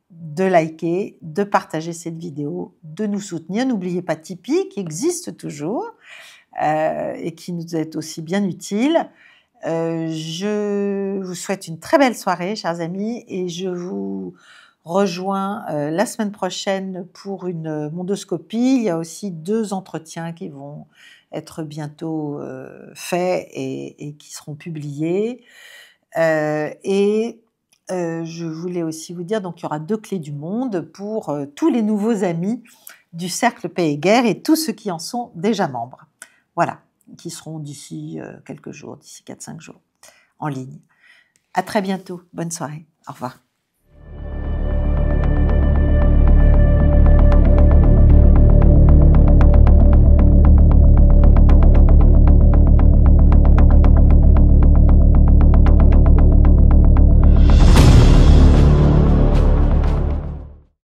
S1: de liker, de partager cette vidéo, de nous soutenir. N'oubliez pas Tipeee qui existe toujours et qui nous est aussi bien utile. Je vous souhaite une très belle soirée, chers amis, et je vous rejoins la semaine prochaine pour une mondoscopie. Il y a aussi 2 entretiens qui vont être bientôt faits et qui seront publiés. Je voulais aussi vous dire, donc il y aura 2 clés du monde pour tous les nouveaux amis du Cercle Paix et Guerre et tous ceux qui en sont déjà membres. Voilà, qui seront d'ici quelques jours, d'ici 4-5 jours, en ligne. À très bientôt. Bonne soirée. Au revoir.